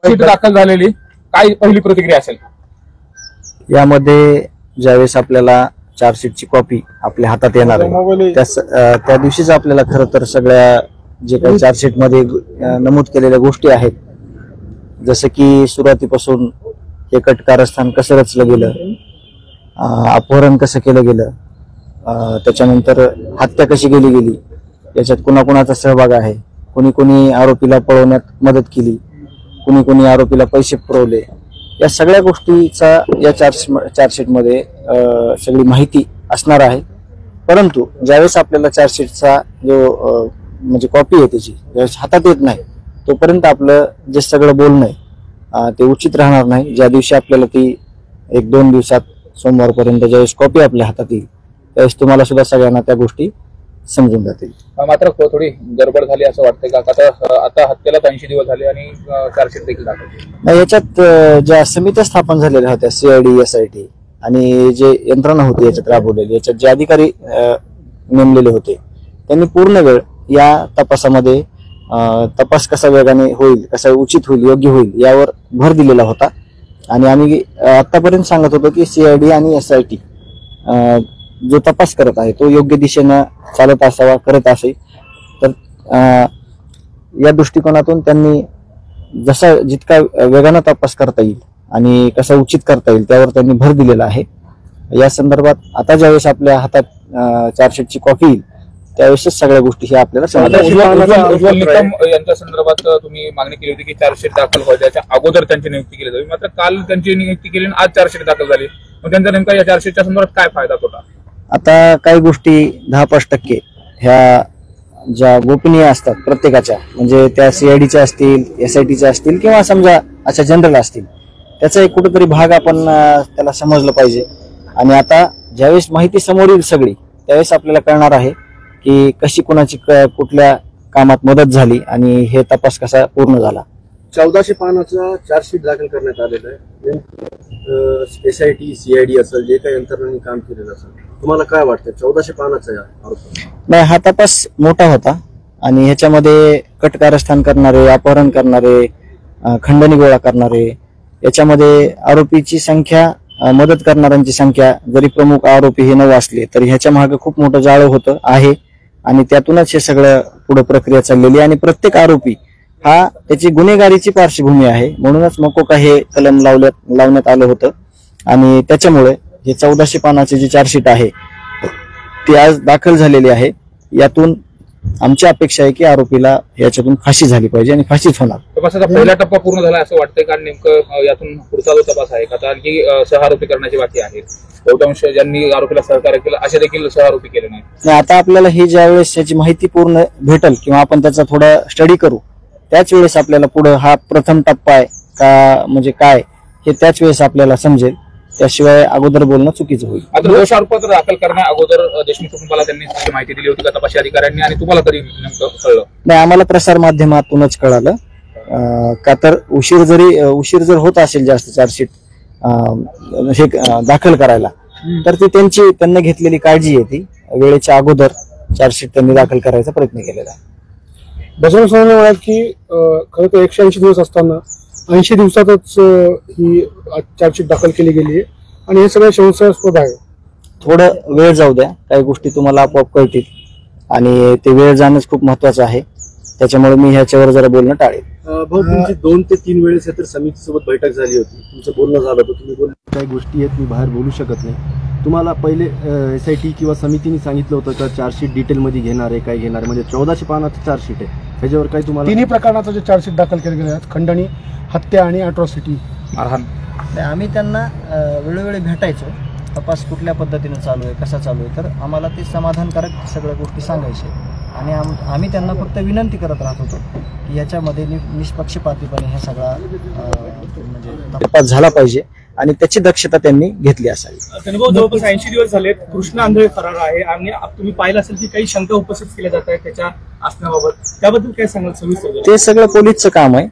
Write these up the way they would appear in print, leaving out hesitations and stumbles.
Sheet दाखल झालेली काय पहिली प्रतिक्रिया असेल यामध्ये? ज्यावेळेस आपल्याला चार्जशीटची कॉपी आपल्या हातात येणार आहे त्या दिवशीच आपल्याला खरं तर सगळ्या जे काही चार्जशीट मध्ये नमूद केलेल्या गोष्टी आहेत, जसं की सुरुवातीपासून हे कारस्थान कसं रचलं गेलं, अपहरण कसं केलं गेलं, त्याच्यानंतर हत्या कशी केली गेली, याच्यात कुणाकुणाचा सहभाग आहे, कोणी कोणी आरोपीला पळवण्यात मदत केली, कुणी कोणी आरोपीला पैसे पुरवले, या सगळ्या गोष्टीचा या चार्जशीटमध्ये सगळी माहिती असणार आहे. परंतु ज्यावेळेस आपल्याला चार्जशीटचा जो म्हणजे कॉपी आहे त्याची ज्यावेळेस हातात येत नाही तोपर्यंत आपलं जे सगळं बोलणं आहे ते उचित राहणार नाही. ज्या दिवशी आपल्याला ती 1-2 दिवसात सोमवारपर्यंत ज्यावेळेस कॉपी आपल्या हातात येईल त्यावेळेस तुम्हाला सुद्धा सगळ्यांना त्या गोष्टी समजून जातील. मात्र थोडी गडबड झाली असं वाटतंय का? आता हत्येला 80 दिवस झाले आणि चार्जशीट देखील दाखल. याच्यात ज्या समित्या स्थापन झालेल्या होत्या CID SIT आणि जे यंत्रणा होती याच्यात राबवलेली, याच्यात जे अधिकारी नेमलेले होते त्यांनी पूर्ण वेळ या तपासामध्ये तपास कसा वेगाने होईल, कसा उचित होईल, योग्य होईल यावर भर दिलेला होता. आणि आम्ही आतापर्यंत सांगत होतो की CID आणि SIT जो तपास करत आहे तो योग्य दिशेनं चालत असावा, करत असे. तर या दृष्टिकोनातून त्यांनी जितका वेगानं तपास करता येईल आणि कसा उचित करता येईल त्यावर त्यांनी भर दिलेला आहे. या संदर्भात आता ज्यावेळेस आपल्या हातात चार्जशीटची कॉपी येईल त्यावेळेस सगळ्या गोष्टी हे आपल्याला उज्ज्वल निकम यांच्या संदर्भात तुम्ही मागणी केली होती की चार्जशीट दाखल व्हायच्या त्याच्या अगोदर त्यांची नियुक्ती केली जावी. मात्र काल त्यांची नियुक्ती केली आणि आज चार्जशीट दाखल झाली. मग त्यांचा नेमका या चार्जशीटच्या संदर्भात काय फायदा होता? आता काही गोष्टी 10-5% ह्या ज्या गोपनीय असतात प्रत्येकाच्या, म्हणजे त्या CIDच्या असतील, SITच्या असतील किंवा समजा अशा जनरल असतील, त्याचा एक कुठेतरी भाग आपण त्याला समजलं पाहिजे. आणि आता ज्यावेळेस माहिती समोर येईल सगळी त्यावेळेस आपल्याला कळणार आहे की कशी कुणाची कुठल्या कामात मदत झाली आणि हे तपास कसा पूर्ण झाला. 1400 पानाचा चार्जशीट दाखल करण्यात आलेला आहे. SIT CID असेल जे काही यंत्रणांनी काम केलेलं असेल, तुम्हाला काय वाटतं 1400 पानाचा आरोप? नाही, हा तपास मोठा होता आणि ह्याच्यामध्ये कारस्थान करणारे, अपहरण करणारे, खंडणी गोळा करणारे, याच्यामध्ये आरोपीची संख्या, मदत करणाऱ्यांची संख्या जरी प्रमुख आरोपी हे 9 असले तरी ह्याच्या मागे खूप मोठं जाळं होतं आहे आणि त्यातूनच हे सगळं पुढे प्रक्रिया चाललेली आहे. आणि प्रत्येक आरोपी हा त्याची गुन्हेगारीची पार्श्वभूमी आहे, म्हणूनच मकोका हे कलम लावण्यात आलं होतं. आणि त्याच्यामुळे हे 1400 पानाचे जे चार्जशीट आहे ते आज दाखल झालेले आहे. यातून आमची अपेक्षा आहे की आरोपीला याच्यातून फाशी झाली पाहिजे आणि फाशीच होणार. तपासाचा पहिला टप्पा पूर्ण झाला असं वाटतंय का? नेमकं यातून पुढचा जो तपास आहे का आणखी सहआरोपी करण्याची बाकी आहेत? बहुतांश ज्यांनी आरोपीला सहकार्य केलं असे देखील सहआरोपी केले नाही. आता आपल्याला ही ज्यावेळेस याची माहिती पूर्ण भेटल किंवा आपण त्याचा थोडा स्टडी करू त्याच वेळेस आपल्याला पुढे हा प्रथम टप्पा आहे का म्हणजे काय हे त्याच वेळेस आपल्याला समजेल. त्याशिवाय अगोदर बोलणं चुकीचं होईल. आता दोषारोपपत्र दाखल करण्या अगोदर देशमुख कुटुंबाला त्यांनी माहिती दिली होती का तपासी अधिकाऱ्यांनी, आणि तुम्हाला तरी नेमकं कळलं? नाही, आम्हाला प्रसार माध्यमातूनच कळालं. का तर उशीर जर होत असेल जास्त चार्जशीट हे दाखल करायला तर ती त्यांनी घेतलेली काळजी आहे, ती वेळेच्या अगोदर चार्जशीट त्यांनी दाखल करायचा प्रयत्न केलेला आहे. बजरंग सोनवणे म्हणाले की खरं तर 180 दिवस असताना 80 दिवसातच ही चार्जशीट दाखल केली गेली आहे आणि हे सगळं संशयास्पद आहे. थोडं वेळ जाऊ द्या, काही गोष्टी तुम्हाला आपोआप कळतील आणि ते वेळ जाणंच खूप महत्वाचं आहे. त्याच्यामुळे मी ह्याच्यावर जरा बोलणं टाळेल. भाऊ, तुमची 2 ते 3 वेळेस तर समितीसोबत बैठक झाली होती, तुमचं बोलणं झालं होतं, तुम्ही बोलले काही गोष्टी आहेत मी बाहेर बोलू शकत नाही. तुम्हाला पहिले SIT किंवा समितीने सांगितलं होतं का चार्जशीट डिटेलमध्ये घेणार आहे, काय घेणार आहे? म्हणजे 1400 पानाचं चार्जशीट आहे, त्याच्यावर काही तुम्हाला तिन्ही प्रकरणाचं जे चार्जशीट दाखल केले गेले आहेत, खंडणी, हत्या आणि अट्रॉसिटी, मारहाण, आम्ही त्यांना वेळोवेळी भेटायचो. तपास कुठल्या पद्धतीने चालू आहे, कसा चालू आहे, तर आम्हाला ते समाधानकारक सगळ्या गोष्टी सांगायचे आणि आम्ही त्यांना फक्त विनंती करत राहत होतो की याच्यामध्ये निष्पक्षपातीपणे हे सगळा म्हणजे तपास झाला पाहिजे आणि त्याची दक्षता त्यांनी घेतली असावी. जवळपास 80 दिवस झालेत, कृष्ण आंधळे फरार आहे आणि तुम्ही पाहिलं असेल की काही शंका उपस्थित केल्या जात आहेत त्याच्या असण्याबाबत, त्याबद्दल काय सांगाल सविस्तर? ते सगळं पोलीसचं काम आहे.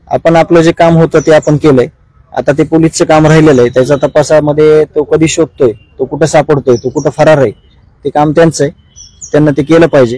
आपण आपलं जे काम होतं ते आपण केलंय. आता ते पोलीसचं काम राहिलेलं आहे. त्याच्या तपासामध्ये तो कधी शोधतोय, तो कुठं सापडतोय, तो कुठं फरार आहे, ते काम त्यांचं आहे. त्यांना ते केलं पाहिजे.